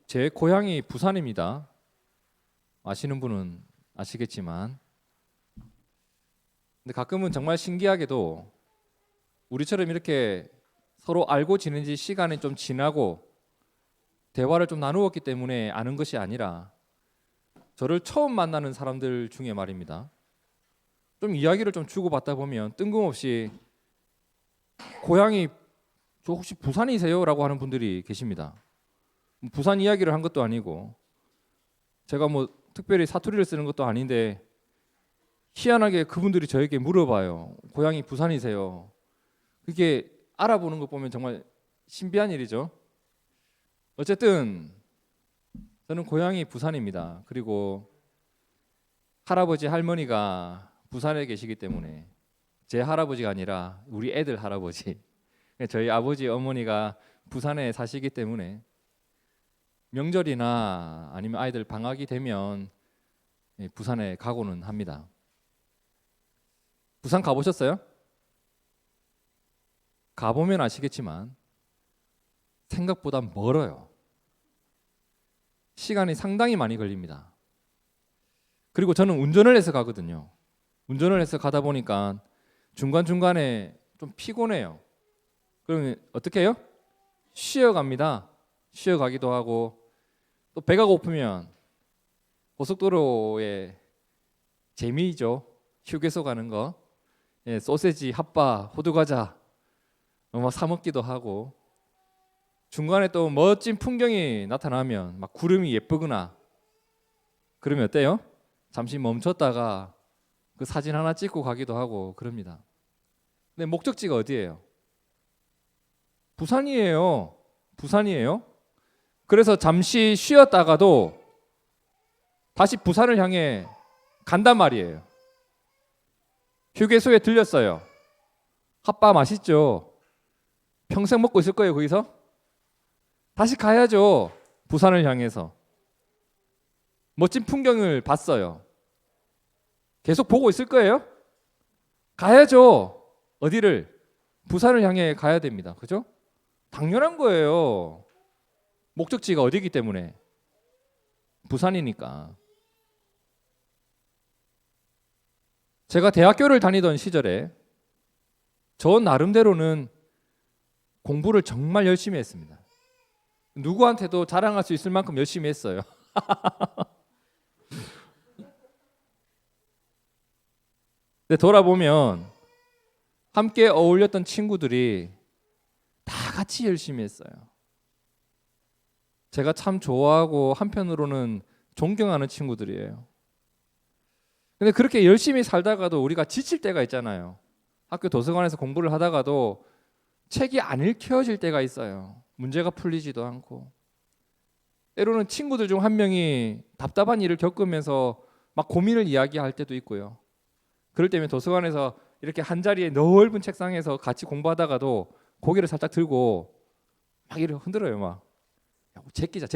제 고향이 부산입니다. 아시는 분은 아시겠지만, 근데 가끔은 정말 신기하게도 우리처럼 이렇게 서로 알고 지낸 지 시간이 좀 지나고 대화를 좀 나누었기 때문에 아는 것이 아니라 저를 처음 만나는 사람들 중에 말입니다. 좀 이야기를 좀 주고받다 보면 뜬금없이 고향이 저 혹시 부산이세요? 라고 하는 분들이 계십니다. 부산 이야기를 한 것도 아니고 제가 뭐 특별히 사투리를 쓰는 것도 아닌데 희한하게 그분들이 저에게 물어봐요. 고향이 부산이세요? 그게 알아보는 것 보면 정말 신비한 일이죠. 어쨌든 저는 고향이 부산입니다. 그리고 할아버지 할머니가 부산에 계시기 때문에 제 할아버지가 아니라 우리 애들 할아버지, 저희 아버지 어머니가 부산에 사시기 때문에 명절이나 아니면 아이들 방학이 되면 부산에 가고는 합니다. 부산 가보셨어요? 가보면 아시겠지만 생각보다 멀어요. 시간이 상당히 많이 걸립니다. 그리고 저는 운전을 해서 가거든요. 운전을 해서 가다 보니까 중간중간에 좀 피곤해요. 그러면 어떻게 해요? 쉬어갑니다. 쉬어가기도 하고 또 배가 고프면 고속도로에 재미있죠. 휴게소 가는 거, 소세지, 핫바, 호두과자 막 사 먹기도 하고 중간에 또 멋진 풍경이 나타나면 막 구름이 예쁘거나 그러면 어때요? 잠시 멈췄다가 그 사진 하나 찍고 가기도 하고 그럽니다. 근데 목적지가 어디예요? 부산이에요. 부산이에요. 그래서 잠시 쉬었다가도 다시 부산을 향해 간단 말이에요. 휴게소에 들렸어요. 핫바 맛있죠? 평생 먹고 있을 거예요, 거기서? 다시 가야죠. 부산을 향해서. 멋진 풍경을 봤어요. 계속 보고 있을 거예요? 가야죠. 어디를? 부산을 향해 가야 됩니다. 그죠? 당연한 거예요. 목적지가 어디기 때문에. 부산이니까. 제가 대학교를 다니던 시절에 저 나름대로는 공부를 정말 열심히 했습니다. 누구한테도 자랑할 수 있을 만큼 열심히 했어요. 근데 돌아보면 함께 어울렸던 친구들이 다 같이 열심히 했어요. 제가 참 좋아하고 한편으로는 존경하는 친구들이에요. 근데 그렇게 열심히 살다가도 우리가 지칠 때가 있잖아요. 학교 도서관에서 공부를 하다가도 책이 안 읽혀질 때가 있어요. 문제가 풀리지도 않고. 때로는 친구들 중 한 명이 답답한 일을 겪으면서 막 고민을 이야기할 때도 있고요. 그럴 때면 도서관에서 이렇게 한 자리에 넓은 책상에서 같이 공부하다가도 고개를 살짝 들고 막 이렇게 흔들어요. 막 제끼자.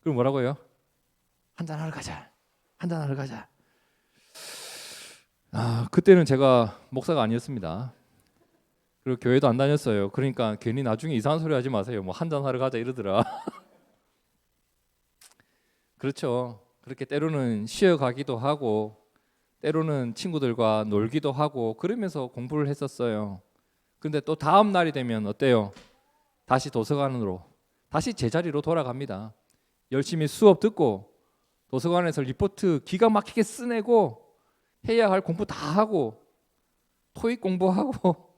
그럼 뭐라고 해요? 한잔하러 가자. 그때는 제가 목사가 아니었습니다. 그리고 교회도 안 다녔어요. 그러니까 괜히 나중에 이상한 소리 하지 마세요. 뭐 한잔하러 가자 이러더라. 그렇죠. 그렇게 때로는 쉬어가기도 하고 때로는 친구들과 놀기도 하고 그러면서 공부를 했었어요. 근데 또 다음 날이 되면 어때요? 다시 도서관으로 다시 제자리로 돌아갑니다. 열심히 수업 듣고 도서관에서 리포트 기가 막히게 쓰내고 해야 할 공부 다 하고 토익 공부하고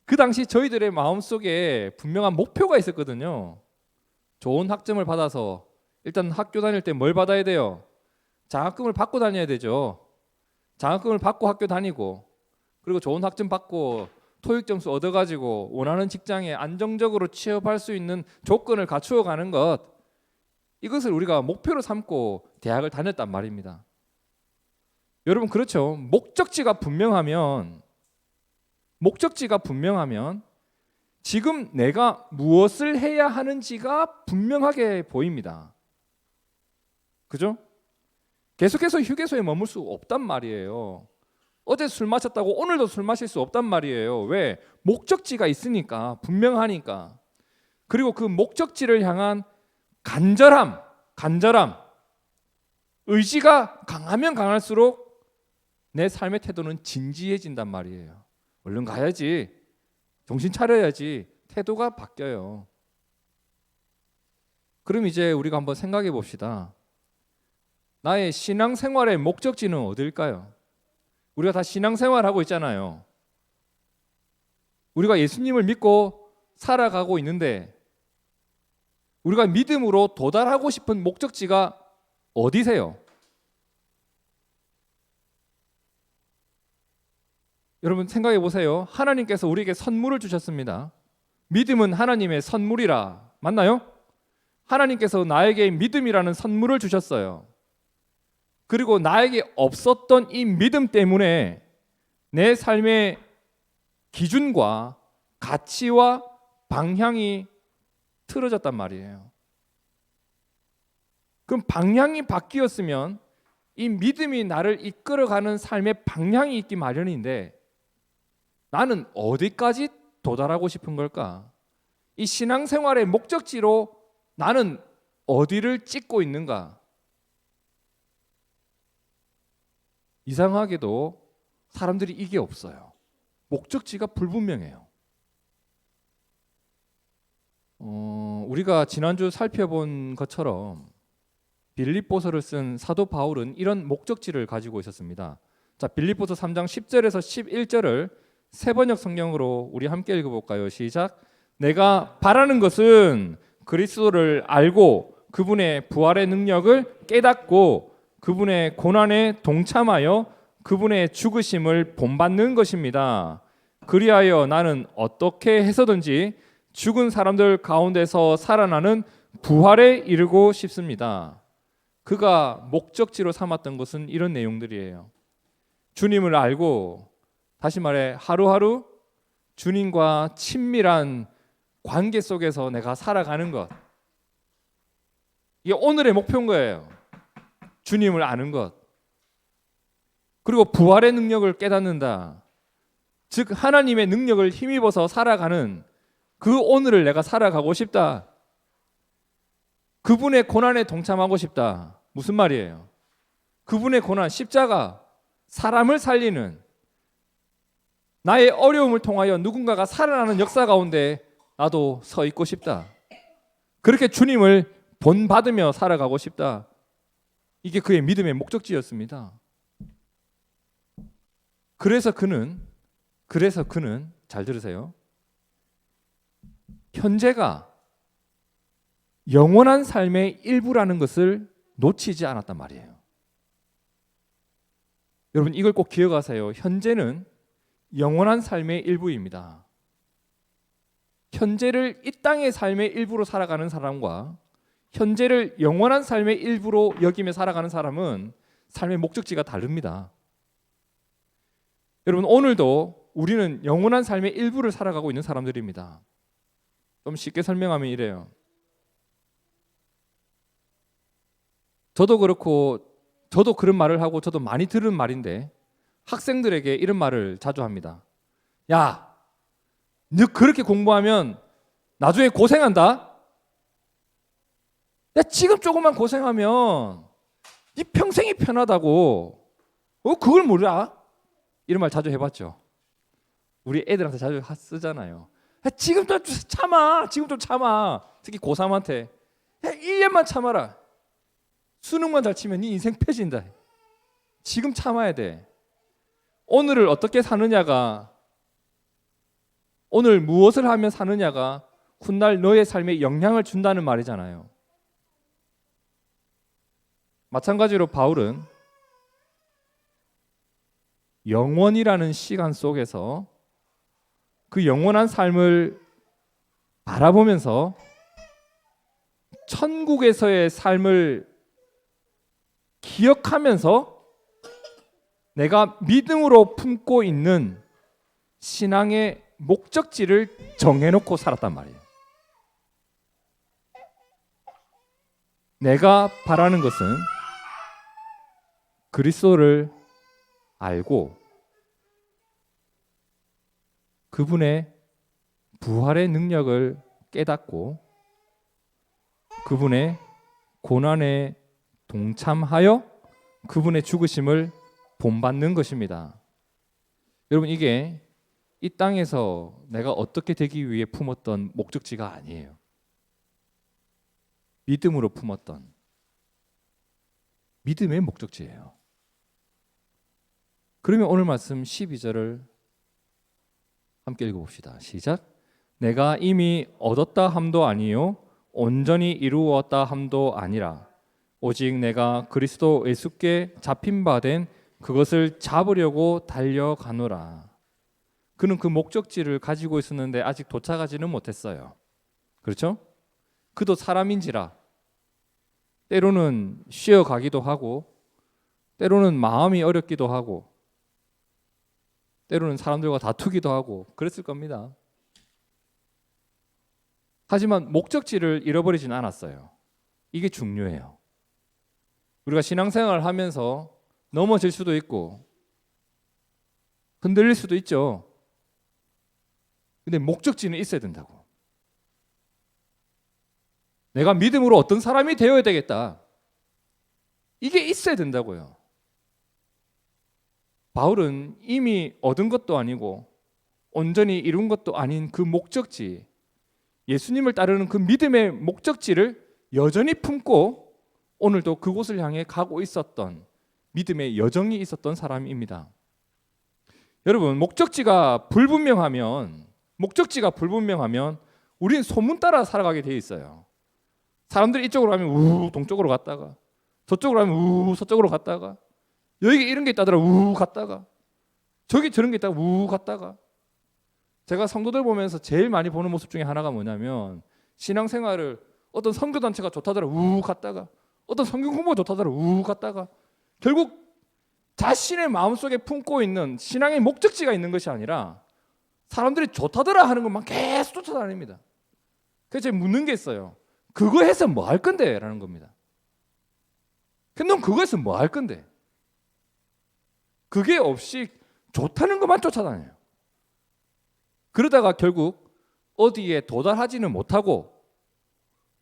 그 당시 저희들의 마음속에 분명한 목표가 있었거든요. 좋은 학점을 받아서 일단 학교 다닐 때 뭘 받아야 돼요? 장학금을 받고 다녀야 되죠. 장학금을 받고 학교 다니고 그리고 좋은 학점 받고 토익 점수 얻어가지고 원하는 직장에 안정적으로 취업할 수 있는 조건을 갖추어 가는 것, 이것을 우리가 목표로 삼고 대학을 다녔단 말입니다. 여러분 그렇죠. 목적지가 분명하면 지금 내가 무엇을 해야 하는지가 분명하게 보입니다. 그죠? 계속해서 휴게소에 머물 수 없단 말이에요. 어제 술 마셨다고 오늘도 술 마실 수 없단 말이에요. 왜? 목적지가 있으니까, 분명하니까. 그리고 그 목적지를 향한 간절함, 의지가 강하면 강할수록 내 삶의 태도는 진지해진단 말이에요. 얼른 가야지, 정신 차려야지, 태도가 바뀌어요. 그럼 이제 우리가 한번 생각해 봅시다. 나의 신앙생활의 목적지는 어딜까요? 우리가 다 신앙생활하고 있잖아요. 우리가 예수님을 믿고 살아가고 있는데 우리가 믿음으로 도달하고 싶은 목적지가 어디세요? 여러분 생각해 보세요. 하나님께서 우리에게 선물을 주셨습니다. 믿음은 하나님의 선물이라. 맞나요? 하나님께서 나에게 믿음이라는 선물을 주셨어요. 그리고 나에게 없었던 이 믿음 때문에 내 삶의 기준과 가치와 방향이 틀어졌단 말이에요. 그럼 방향이 바뀌었으면 이 믿음이 나를 이끌어가는 삶의 방향이 있기 마련인데 나는 어디까지 도달하고 싶은 걸까? 이 신앙생활의 목적지로 나는 어디를 찍고 있는가? 이상하게도 사람들이 이게 없어요. 목적지가 불분명해요. 우리가 지난주 살펴본 것처럼 빌립보서를 쓴 사도 바울은 이런 목적지를 가지고 있었습니다. 자, 빌립보서 3장 10절에서 11절을 세번역 성경으로 우리 함께 읽어볼까요? 시작. 내가 바라는 것은 그리스도를 알고 그분의 부활의 능력을 깨닫고 그분의 고난에 동참하여 그분의 죽으심을 본받는 것입니다. 그리하여 나는 어떻게 해서든지 죽은 사람들 가운데서 살아나는 부활에 이르고 싶습니다. 그가 목적지로 삼았던 것은 이런 내용들이에요. 주님을 알고, 다시 말해 하루하루 주님과 친밀한 관계 속에서 내가 살아가는 것. 이게 오늘의 목표인 거예요. 주님을 아는 것. 그리고 부활의 능력을 깨닫는다. 즉 하나님의 능력을 힘입어서 살아가는 그 오늘을 내가 살아가고 싶다. 그분의 고난에 동참하고 싶다. 무슨 말이에요? 그분의 고난, 십자가, 사람을 살리는, 나의 어려움을 통하여 누군가가 살아나는 역사 가운데 나도 서 있고 싶다. 그렇게 주님을 본받으며 살아가고 싶다. 이게 그의 믿음의 목적지였습니다. 그래서 그는 잘 들으세요. 현재가 영원한 삶의 일부라는 것을 놓치지 않았단 말이에요. 여러분 이걸 꼭 기억하세요. 현재는 영원한 삶의 일부입니다. 현재를 이 땅의 삶의 일부로 살아가는 사람과 현재를 영원한 삶의 일부로 여기며 살아가는 사람은 삶의 목적지가 다릅니다. 여러분 오늘도 우리는 영원한 삶의 일부를 살아가고 있는 사람들입니다. 좀 쉽게 설명하면 이래요. 저도 그렇고 저도 그런 말을 하고 저도 많이 들은 말인데 학생들에게 이런 말을 자주 합니다. 야, 너 그렇게 공부하면 나중에 고생한다. 야, 지금 조금만 고생하면 네 평생이 편하다고. 그걸 몰라? 이런 말 자주 해봤죠. 우리 애들한테 자주 쓰잖아요. 야, 지금 좀 참아. 지금 좀 참아. 특히 고3한테. 야, 1년만 참아라. 수능만 잘 치면 네 인생 펴진다. 지금 참아야 돼. 오늘을 어떻게 사느냐가, 오늘 무엇을 하면 사느냐가 훗날 너의 삶에 영향을 준다는 말이잖아요. 마찬가지로 바울은 영원이라는 시간 속에서 그 영원한 삶을 바라보면서 천국에서의 삶을 기억하면서 내가 믿음으로 품고 있는 신앙의 목적지를 정해놓고 살았단 말이에요. 내가 바라는 것은 그리스도를 알고 그분의 부활의 능력을 깨닫고 그분의 고난에 동참하여 그분의 죽으심을 본받는 것입니다. 여러분, 이게 이 땅에서 내가 어떻게 되기 위해 품었던 목적지가 아니에요. 믿음으로 품었던 믿음의 목적지예요. 그러면 오늘 말씀 12절을 함께 읽어봅시다. 시작. 내가 이미 얻었다 함도 아니요 온전히 이루었다 함도 아니라 오직 내가 그리스도 예수께 잡힌 바 된 그것을 잡으려고 달려가노라. 그는 그 목적지를 가지고 있었는데 아직 도착하지는 못했어요. 그렇죠? 그도 사람인지라 때로는 쉬어가기도 하고 때로는 마음이 어렵기도 하고 때로는 사람들과 다투기도 하고 그랬을 겁니다. 하지만 목적지를 잃어버리진 않았어요. 이게 중요해요. 우리가 신앙생활을 하면서 넘어질 수도 있고 흔들릴 수도 있죠. 근데 목적지는 있어야 된다고. 내가 믿음으로 어떤 사람이 되어야 되겠다. 이게 있어야 된다고요. 바울은 이미 얻은 것도 아니고 온전히 이룬 것도 아닌 그 목적지, 예수님을 따르는 그 믿음의 목적지를 여전히 품고 오늘도 그곳을 향해 가고 있었던 믿음의 여정이 있었던 사람입니다. 여러분, 목적지가 불분명하면 우리는 소문 따라 살아가게 돼 있어요. 사람들이 이쪽으로 가면 우 동쪽으로 갔다가 저쪽으로 가면 우 서쪽으로 갔다가 여기 이런 게 있다더라 우 갔다가 저기 저런 게 있다가 우 갔다가. 제가 성도들 보면서 제일 많이 보는 모습 중에 하나가 뭐냐면 신앙생활을 어떤 선교단체가 좋다더라 우 갔다가 어떤 성경 공부가 좋다더라 우 갔다가 결국 자신의 마음속에 품고 있는 신앙의 목적지가 있는 것이 아니라 사람들이 좋다더라 하는 것만 계속 쫓아다닙니다. 그래서 제가 묻는 게 있어요. 그거 해서 뭐 할 건데? 라는 겁니다. 근데 넌 그거 해서 뭐 할 건데? 그게 없이 좋다는 것만 쫓아다녀요. 그러다가 결국 어디에 도달하지는 못하고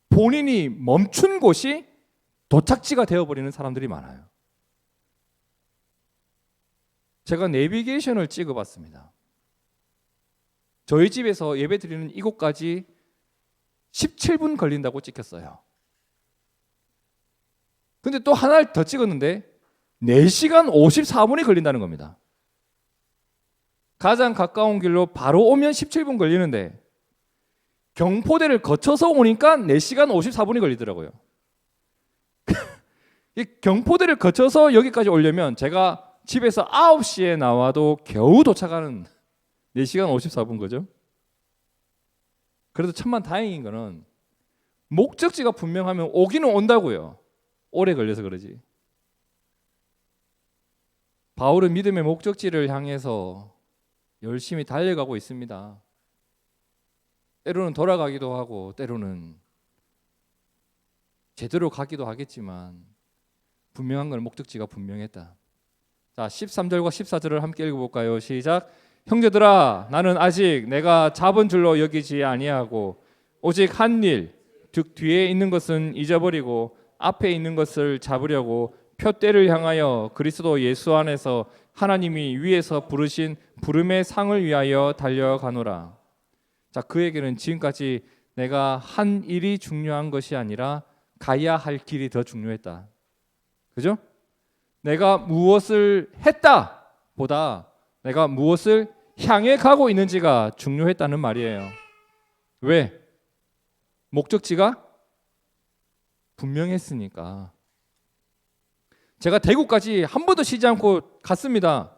본인이 멈춘 곳이 도착지가 되어버리는 사람들이 많아요. 제가 내비게이션을 찍어봤습니다. 저희 집에서 예배 드리는 이곳까지 17분 걸린다고 찍혔어요. 근데 또 하나를 더 찍었는데 4시간 54분이 걸린다는 겁니다. 가장 가까운 길로 바로 오면 17분 걸리는데 경포대를 거쳐서 오니까 4시간 54분이 걸리더라고요. 이 경포대를 거쳐서 여기까지 오려면 제가 집에서 9시에 나와도 겨우 도착하는 4시간 54분 거죠. 그래도 천만 다행인 거는 목적지가 분명하면 오기는 온다고요. 오래 걸려서 그러지. 바울은 믿음의 목적지를 향해서 열심히 달려가고 있습니다. 때로는 돌아가기도 하고 때로는 제대로 가기도 하겠지만 분명한 건 목적지가 분명했다. 자, 13절과 14절을 함께 읽어볼까요? 시작. 형제들아, 나는 아직 내가 잡은 줄로 여기지 아니하고 오직 한 일, 즉 뒤에 있는 것은 잊어버리고 앞에 있는 것을 잡으려고 표대를 향하여 그리스도 예수 안에서 하나님이 위에서 부르신 부름의 상을 위하여 달려가노라. 자, 그에게는 지금까지 내가 한 일이 중요한 것이 아니라 가야 할 길이 더 중요했다. 그죠? 내가 무엇을 했다 보다 내가 무엇을 향해 가고 있는지가 중요했다는 말이에요. 왜? 목적지가 분명했으니까. 제가 대구까지 한 번도 쉬지 않고 갔습니다.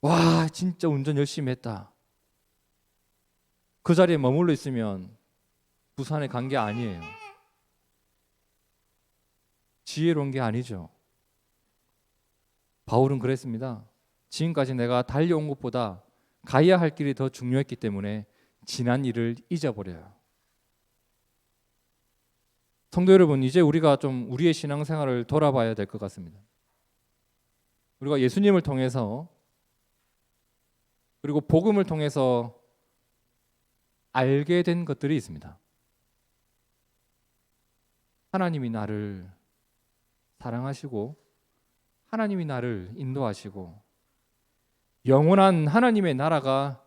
와, 진짜 운전 열심히 했다. 그 자리에 머물러 있으면 부산에 간 게 아니에요. 지혜로운 게 아니죠. 바울은 그랬습니다. 지금까지 내가 달려온 것보다 가야 할 길이 더 중요했기 때문에 지난 일을 잊어버려요. 성도 여러분, 이제 우리가 좀 우리의 신앙생활을 돌아봐야 될 것 같습니다. 우리가 예수님을 통해서 그리고 복음을 통해서 알게 된 것들이 있습니다. 하나님이 나를 사랑하시고 하나님이 나를 인도하시고 영원한 하나님의 나라가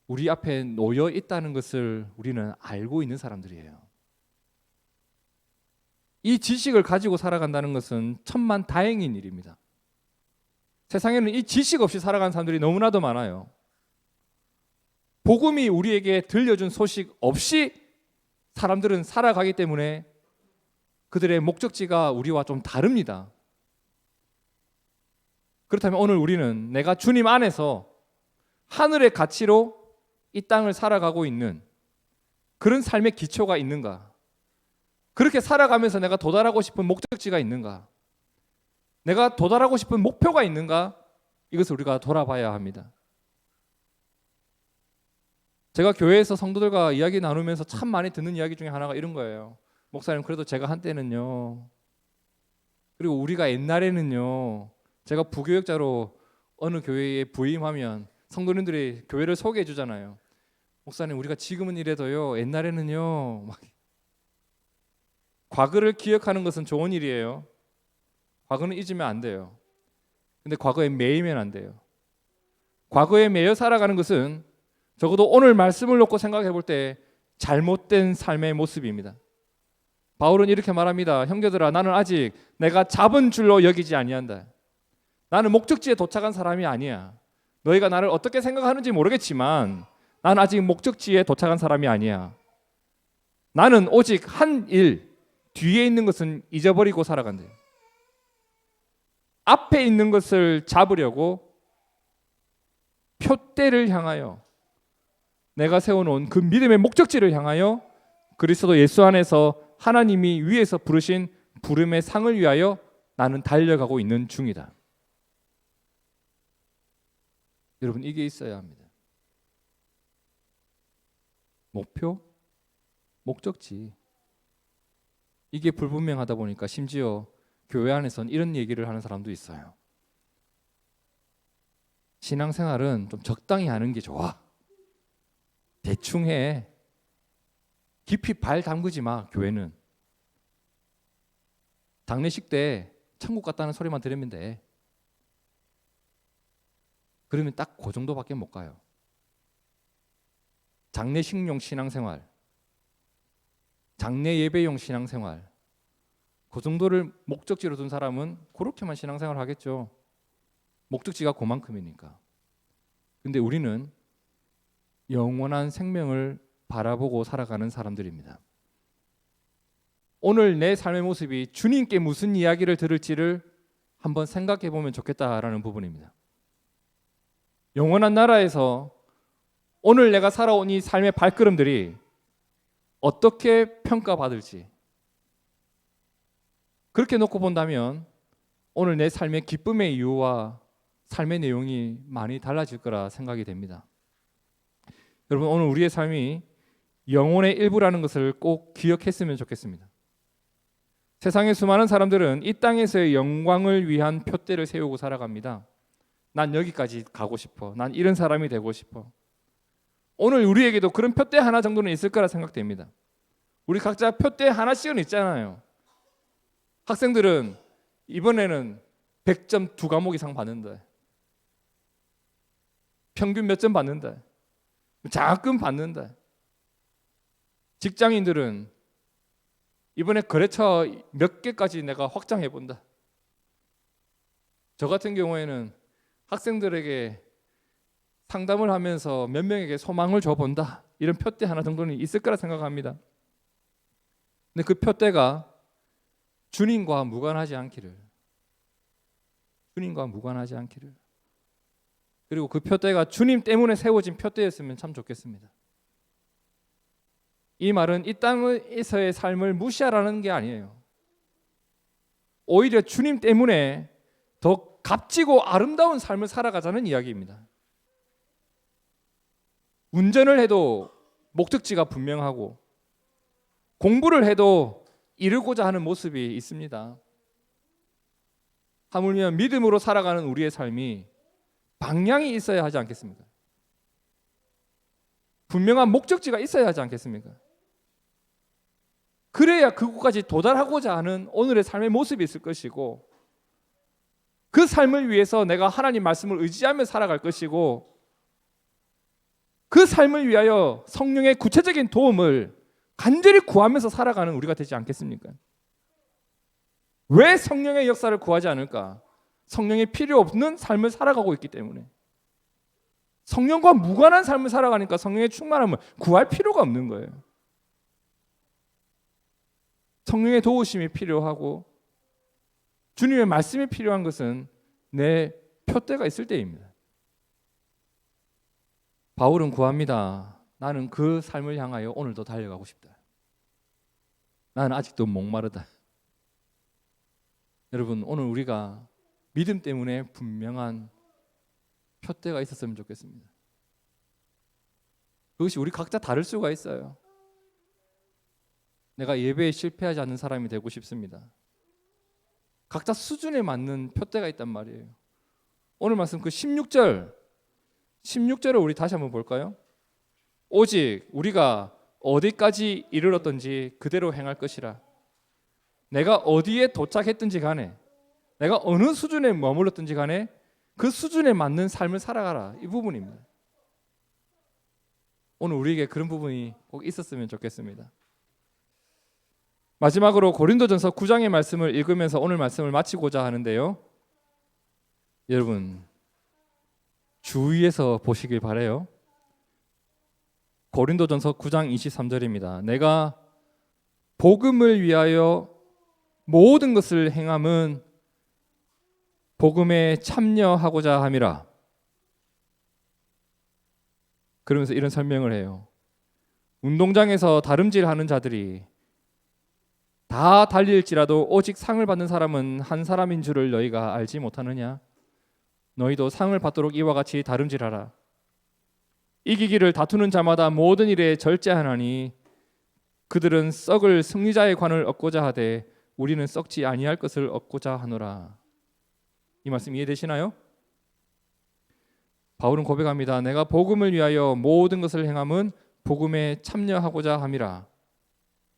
우리 앞에 놓여 있다는 것을 우리는 알고 있는 사람들이에요. 이 지식을 가지고 살아간다는 것은 천만 다행인 일입니다. 세상에는 이 지식 없이 살아가는 사람들이 너무나도 많아요. 복음이 우리에게 들려준 소식 없이 사람들은 살아가기 때문에 그들의 목적지가 우리와 좀 다릅니다. 그렇다면 오늘 우리는 내가 주님 안에서 하늘의 가치로 이 땅을 살아가고 있는 그런 삶의 기초가 있는가? 그렇게 살아가면서 내가 도달하고 싶은 목적지가 있는가? 내가 도달하고 싶은 목표가 있는가? 이것을 우리가 돌아봐야 합니다. 제가 교회에서 성도들과 이야기 나누면서 참 많이 듣는 이야기 중에 하나가 이런 거예요. 목사님, 그래도 제가 한때는요, 그리고 우리가 옛날에는요, 제가 부교역자로 어느 교회에 부임하면 성도님들이 교회를 소개해 주잖아요. 목사님, 우리가 지금은 이래도요, 옛날에는요, 막 과거를 기억하는 것은 좋은 일이에요. 과거는 잊으면 안 돼요. 근데 과거에 매이면 안 돼요. 과거에 매여 살아가는 것은 적어도 오늘 말씀을 놓고 생각해 볼 때 잘못된 삶의 모습입니다. 바울은 이렇게 말합니다. 형제들아, 나는 아직 내가 잡은 줄로 여기지 아니한다. 나는 목적지에 도착한 사람이 아니야. 너희가 나를 어떻게 생각하는지 모르겠지만 나는 아직 목적지에 도착한 사람이 아니야. 나는 오직 한 일, 뒤에 있는 것은 잊어버리고 살아간대. 앞에 있는 것을 잡으려고 표대를 향하여, 내가 세워놓은 그 믿음의 목적지를 향하여 그리스도 예수 안에서 하나님이 위에서 부르신 부름의 상을 위하여 나는 달려가고 있는 중이다. 여러분, 이게 있어야 합니다. 목표, 목적지. 이게 불분명하다 보니까 심지어 교회 안에서는 이런 얘기를 하는 사람도 있어요. 신앙생활은 좀 적당히 하는 게 좋아. 대충 해. 깊이 발 담그지 마. 교회는 장례식 때 천국 갔다는 소리만 들으면 돼. 그러면 딱 그 정도밖에 못 가요. 장례식용 신앙생활, 장례 예배용 신앙생활, 그 정도를 목적지로 둔 사람은 그렇게만 신앙생활 하겠죠. 목적지가 그만큼이니까. 근데 우리는 영원한 생명을 바라보고 살아가는 사람들입니다. 오늘 내 삶의 모습이 주님께 무슨 이야기를 들을지를 한번 생각해 보면 좋겠다라는 부분입니다. 영원한 나라에서 오늘 내가 살아온 이 삶의 발걸음들이 어떻게 평가받을지, 그렇게 놓고 본다면 오늘 내 삶의 기쁨의 이유와 삶의 내용이 많이 달라질 거라 생각이 됩니다. 여러분, 오늘 우리의 삶이 영혼의 일부라는 것을 꼭 기억했으면 좋겠습니다. 세상의 수많은 사람들은 이 땅에서의 영광을 위한 표대를 세우고 살아갑니다. 난 여기까지 가고 싶어. 난 이런 사람이 되고 싶어. 오늘 우리에게도 그런 표대 하나 정도는 있을 거라 생각됩니다. 우리 각자 표대 하나씩은 있잖아요. 학생들은 이번에는 100점 2과목 이상 받는다. 평균 몇 점 받는다. 장학금 받는다. 직장인들은 이번에 거래처 몇 개까지 내가 확장해 본다. 저 같은 경우에는 학생들에게 상담을 하면서 몇 명에게 소망을 줘본다. 이런 표대 하나 정도는 있을 거라 생각합니다. 근데 그 표대가 주님과 무관하지 않기를, 주님과 무관하지 않기를, 그리고 그 표대가 주님 때문에 세워진 표대였으면 참 좋겠습니다. 이 말은 이 땅에서의 삶을 무시하라는 게 아니에요. 오히려 주님 때문에 더 값지고 아름다운 삶을 살아가자는 이야기입니다. 운전을 해도 목적지가 분명하고 공부를 해도 이루고자 하는 모습이 있습니다. 하물며 믿음으로 살아가는 우리의 삶이 방향이 있어야 하지 않겠습니까? 분명한 목적지가 있어야 하지 않겠습니까? 그래야 그곳까지 도달하고자 하는 오늘의 삶의 모습이 있을 것이고, 그 삶을 위해서 내가 하나님 말씀을 의지하며 살아갈 것이고, 그 삶을 위하여 성령의 구체적인 도움을 간절히 구하면서 살아가는 우리가 되지 않겠습니까? 왜 성령의 역사를 구하지 않을까? 성령이 필요 없는 삶을 살아가고 있기 때문에. 성령과 무관한 삶을 살아가니까 성령의 충만함을 구할 필요가 없는 거예요. 성령의 도우심이 필요하고 주님의 말씀이 필요한 것은 내 표대가 있을 때입니다. 바울은 구합니다. 나는 그 삶을 향하여 오늘도 달려가고 싶다. 나는 아직도 목마르다. 여러분, 오늘 우리가 믿음 때문에 분명한 표대가 있었으면 좋겠습니다. 그것이 우리 각자 다를 수가 있어요. 내가 예배에 실패하지 않는 사람이 되고 싶습니다. 각자 수준에 맞는 표대가 있단 말이에요. 오늘 말씀 그 16절을 우리 다시 한번 볼까요? 오직 우리가 어디까지 이르렀든지 그대로 행할 것이라. 내가 어디에 도착했든지 간에, 내가 어느 수준에 머물렀든지 간에 그 수준에 맞는 삶을 살아가라. 이 부분입니다. 오늘 우리에게 그런 부분이 꼭 있었으면 좋겠습니다. 마지막으로 고린도전서 9장의 말씀을 읽으면서 오늘 말씀을 마치고자 하는데요. 여러분, 주위에서 보시길 바라요. 고린도전서 9장 23절입니다. 내가 복음을 위하여 모든 것을 행함은 복음에 참여하고자 함이라. 그러면서 이런 설명을 해요. 운동장에서 다름질하는 자들이 다 달릴지라도 오직 상을 받는 사람은 한 사람인 줄을 너희가 알지 못하느냐? 너희도 상을 받도록 이와 같이 다름질하라. 이기기를 다투는 자마다 모든 일에 절제하나니 그들은 썩을 승리자의 관을 얻고자 하되 우리는 썩지 아니할 것을 얻고자 하노라. 이 말씀 이해되시나요? 바울은 고백합니다. 내가 복음을 위하여 모든 것을 행함은 복음에 참여하고자 함이라.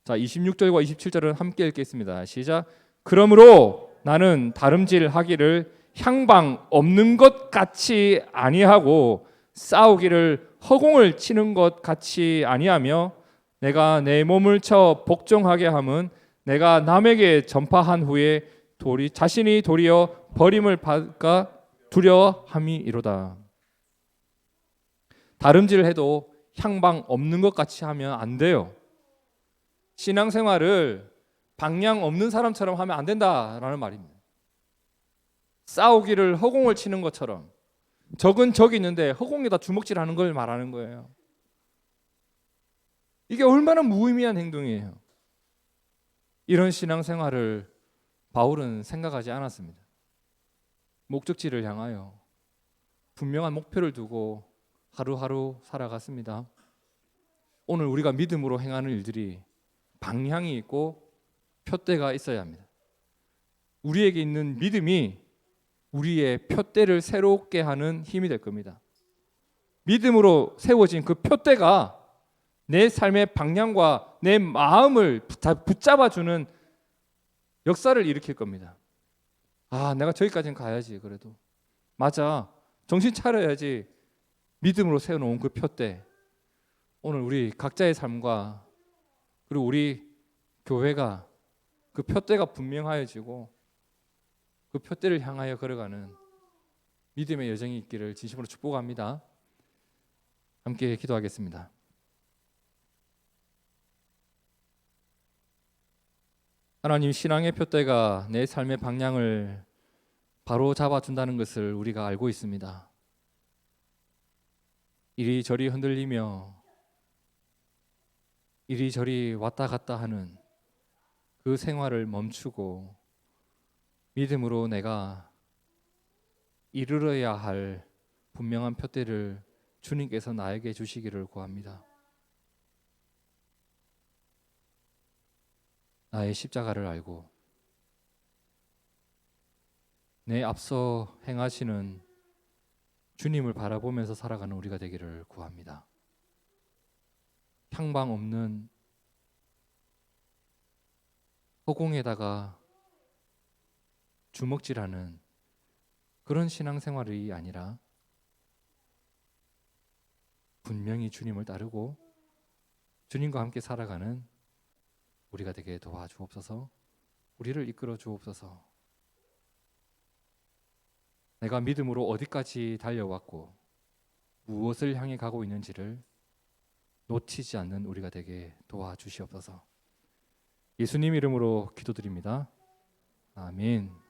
자, 26절과 27절은 함께 읽겠습니다. 시작. 그러므로 나는 다름질하기를 향방 없는 것 같이 아니하고 싸우기를 허공을 치는 것 같이 아니하며 내가 내 몸을 쳐 복종하게 함은 내가 남에게 전파한 후에 자신이 도리어 버림을 받을까 두려함이로다. 다름질을 해도 향방 없는 것 같이 하면 안 돼요. 신앙생활을 방향 없는 사람처럼 하면 안 된다라는 말입니다. 싸우기를 허공을 치는 것처럼, 적은 적이 있는데 허공에다 주먹질하는 걸 말하는 거예요. 이게 얼마나 무의미한 행동이에요. 이런 신앙생활을 바울은 생각하지 않았습니다. 목적지를 향하여 분명한 목표를 두고 하루하루 살아갔습니다. 오늘 우리가 믿음으로 행하는 일들이 방향이 있고 표대가 있어야 합니다. 우리에게 있는 믿음이 우리의 표대를 새롭게 하는 힘이 될 겁니다. 믿음으로 세워진 그 표대가 내 삶의 방향과 내 마음을 붙잡아주는 역사를 일으킬 겁니다. 아, 내가 저기까지는 가야지. 그래도 맞아, 정신 차려야지. 믿음으로 세워놓은 그 표대, 오늘 우리 각자의 삶과 그리고 우리 교회가 그 표대가 분명하여지고 그 표대를 향하여 걸어가는 믿음의 여정이 있기를 진심으로 축복합니다. 함께 기도하겠습니다. 하나님, 신앙의 표대가 내 삶의 방향을 바로 잡아준다는 것을 우리가 알고 있습니다. 이리저리 흔들리며 이리저리 왔다 갔다 하는 그 생활을 멈추고 믿음으로 내가 이르러야 할 분명한 표대를 주님께서 나에게 주시기를 구합니다. 나의 십자가를 알고 내 앞서 행하시는 주님을 바라보면서 살아가는 우리가 되기를 구합니다. 탕방 없는 허공에다가 주먹질하는 그런 신앙생활이 아니라 분명히 주님을 따르고 주님과 함께 살아가는 우리가 되게 도와주옵소서. 우리를 이끌어 주옵소서. 내가 믿음으로 어디까지 달려왔고 무엇을 향해 가고 있는지를 놓치지 않는 우리가 되게 도와주시옵소서. 예수님 이름으로 기도드립니다. 아멘.